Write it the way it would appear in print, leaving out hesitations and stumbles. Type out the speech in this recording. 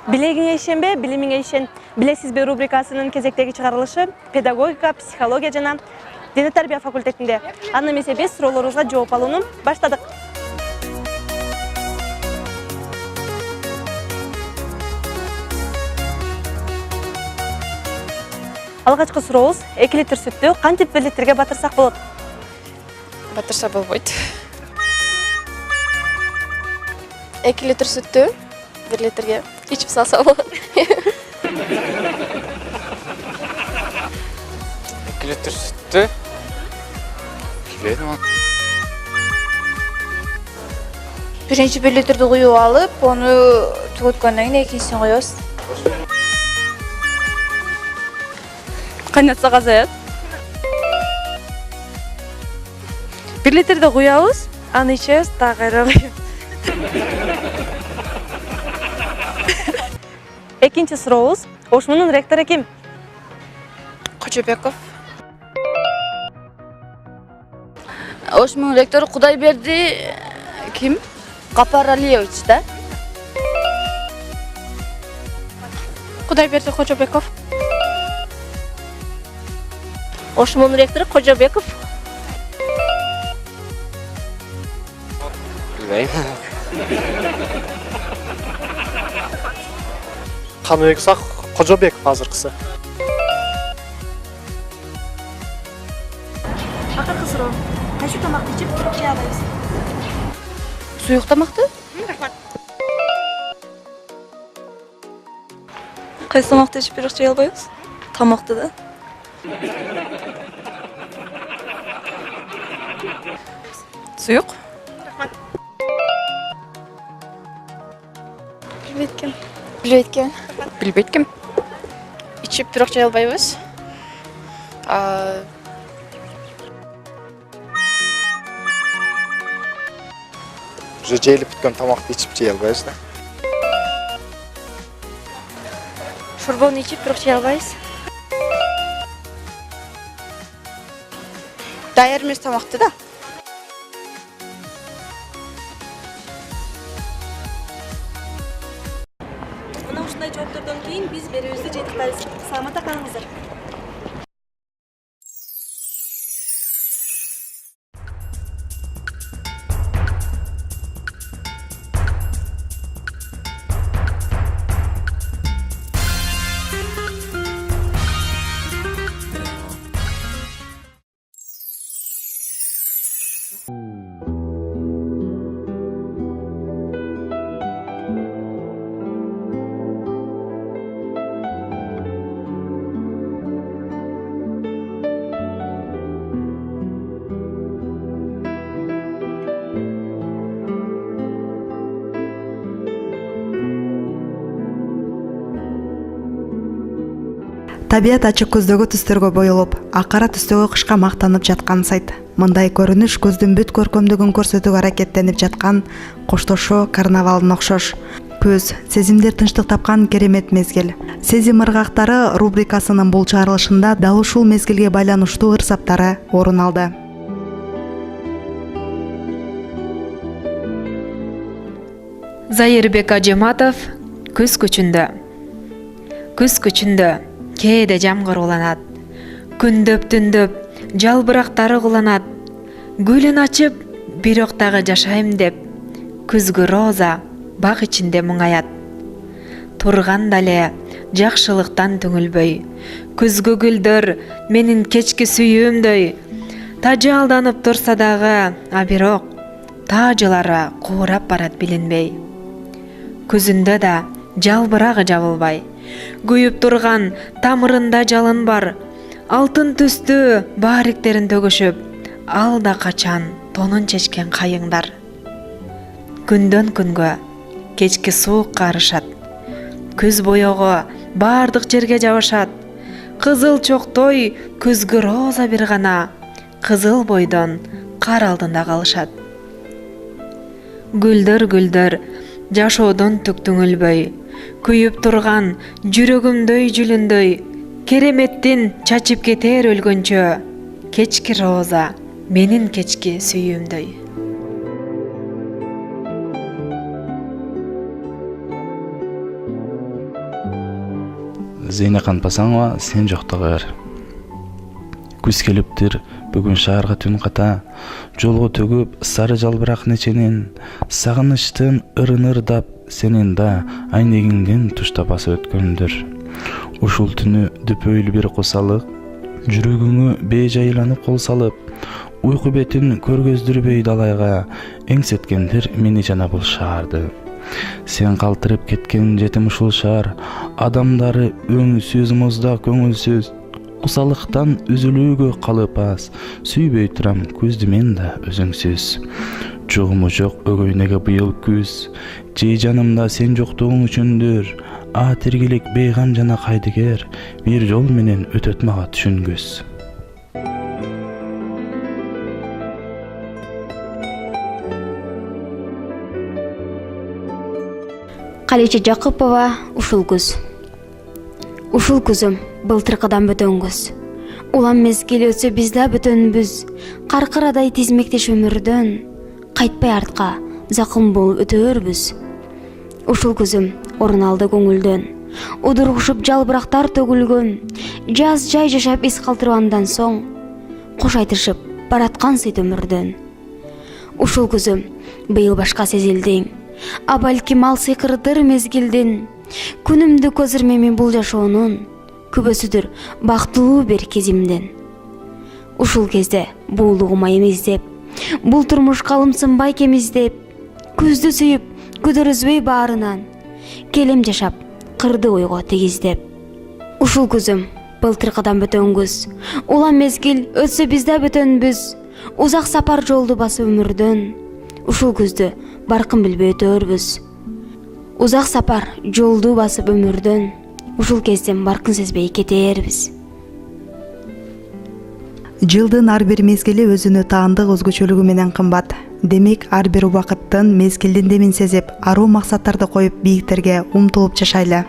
Билегиңе ишенбе, билимиңе ишен. Билесизбе рубрикасынын кезектеги чыгарылышы педагогика, психология жана дене тарбия факультетинде. Аны эмесе биз суроолоруңузга жооп алууну баштадык. Алгачкы сурообуз 2 литр сүттү кантип 1 литрге батырсак болот? Батырса болбойт. 2 литр сүттү 1 литрге ичип салса болот. 2 литр сүттү. Билбейм. Биринчи 1 литрди куюп алып, onu түгөткөндөн кийин экинчисин коебуз. Кайнатса казаят. 1 литрди куябыз, аны ичебиз, дагы кайра куябыз. Экинчи сурообуз Ошмунун ректору ким? Кожобеков. Ошмун ректору Кудайберди ким? Капар Алиевич, да? Кудайберди Кожобеков. Ошмун ректору Кожобеков. Билбейм. Каныбек Сак Кожобеков азыркысы. Акыркы суроо. Кайсы тамакты ичип чай алабыз? Суюк тамакты? Кайсы тамакты ичип бирок чай албайбыз? Тамакты да. Суюк? Билбейт ким. Ичип бирок чай албайбыз. Уже жейилип бүткөн тамакты ичип жей албайбыз да. Шорбону ичип бирок чай албайбыз. Даяр эмес тамакты да. Мына ушундай жооптордон кийин биз берүүбүздү жетиктайбыз. Саламатта калыңыздар. Табият ачык көздөгү түстөргө боелуп, акара түстөгү кышка мактанып жаткан сайт. Мындай көрүнүш көздүн бүт көркөмдүгүн көрсөтүүгө аракеттенип жаткан коштошо карнавалына окшош. Көз, сезимдер тынчтык тапкан керемет мезгил. Сезим ыргактары рубрикасынын бул чыгарылышында дал ушул мезгилге байланыштуу ырсаптары орун алды. Зайырбек Ажематов күз күчүндө. Күз күчүндө кээде жамгыр уланат. Күндөп-түндөп жалбырактары куланат. Гүлүн ачып, бирок дагы жашайм деп, күзгү роза бак ичинде муңаят. Турганда эле жакшылыктан түңүлбөй, күзгү гүлдөр менин кечки сүйүүмдөй. Тажы алданып турса дагы, а бирок таажылары куурап барат билинбей. Күзүндө да жалбырагы жабылбай, күйүп турган тамырында жалын бар. Алтын түстүү баариктерин төгүшүп, алда качан тонун чечкен кайыңдар. Күндөн күнгө кечки суук карышат. Күз боёго баардык жерге жабышат. Кызыл чоктой күзгү роза бир гана кызыл бойдон кар алдында калышат. Гүлдөр жашоодон түк түңүлбөй, күйүп турган жүрөгүмдөй жүлүндөй, кереметтин чачып кетер өлгөнчө, кечки роза менин кечки сүйүүмдөй. Зейнекан Пасаңова сен жоктогор. Күз келиптир, бүгүн шаарга түн ката, жолго төгүп сары жалбырак неченин, сагыныштын ырын ырдап сенин да айнегиңден туштапасы өткөндүр. Ушул түнү дүпөйлүү бир кусалык, жүрөгүңө бейжайланып кол салып, уйку бетин көргөздүрбөй далайга эңсеткендир мени жана бул шаарды. Сен калтырып кеткен жетим ушул шаар, адамдары өңсүз музда көңүлсүз, кусалыктан үзүлүүгө калып аз, сүйбөй турам күздү мен да өзүңсүз. Жугуму жок өгөйнеге быйыл күз, жей жанымда сен жоктугуң үчүндүр, тиргелик бейгам жана кайдыгер, бир жол менен өтөт мага түшүнгүз. Калече Жакупова ушул күз. Ушул күзүм былтыркыдан бөтөн күз. Улам мезгил өтсө биз да бөтөнбүз. Каркырадай тизмектеш өмүрдөн, кайтпай артка закым болуп өтөрбүз. Ушул күзүм орун алды көңүлдөн. Удургушуп жалбырактар төгүлгөн, жаз жай жашап эс калтыргандан соң, кош айтышып бараткан сый өмүрдөн. Ушул күзүм быйыл башка сезилдиң. Балким ал сыйкырдыр мезгилдин, күнүмдү көзүрмөймүн бул жашоонун, күбөсүдүр бактылуу бир кезимден. Ушул кезде буулугума эмиздеп, бул турмуш калымсынбай кемиздеп, күздү сүйүп күдөр үзбөй баарынан, келем жашап кырды ойго тегиздеп. Ушул күзүм былтыркыдан бөтөн күз, улам мезгил өтсө биз да бөтөнбүз, узак сапар жолду басып өмүрдөн, ушул күздү баркын билбей өтөрбүз. Узак сапар жолду басып өмүрдөн, ушул кезден баркын сезбей кетербиз. Жылдын ар бир мезгили өзүнө таандык өзгөчөлүгү менен кымбат. Демек, ар бир убакыттын мезгилдин демин сезип, аруу максаттарды коюп бийиктерге умтулуп жашайлы.